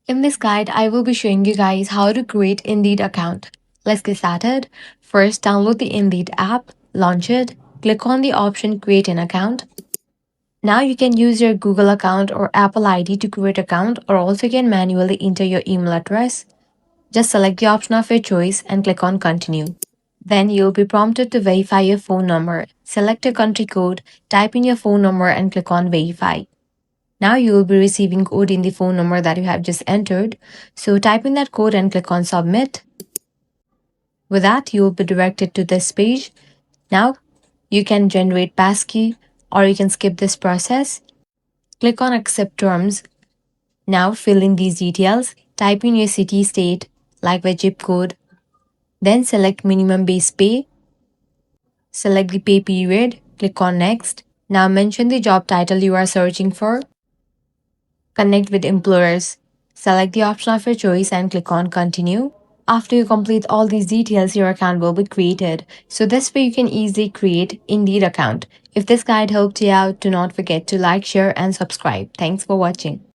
In this guide, I will be showing you guys how to create Indeed account. Let's get started. First, download the Indeed app, launch it, click on the option create an account. Now you can use your Google account or Apple ID to create account, or also you can manually enter your email address. Just select the option of your choice and click on continue. Then you'll be prompted to verify your phone number. Select your country code, type in your phone number and click on verify. Now you will be receiving code in the phone number that you have just entered. So type in that code and click on submit. With that, you will be directed to this page. Now you can generate passkey or you can skip this process. Click on accept terms. Now fill in these details. Type in your city, state, like the zip code. Then select minimum base pay. Select the pay period. Click on next. Now mention the job title you are searching for. Connect with employers. Select the option of your choice and click on continue. After you complete all these details, your account will be created. So this way you can easily create Indeed account. If this guide helped you out, do not forget to like, share and subscribe. Thanks for watching.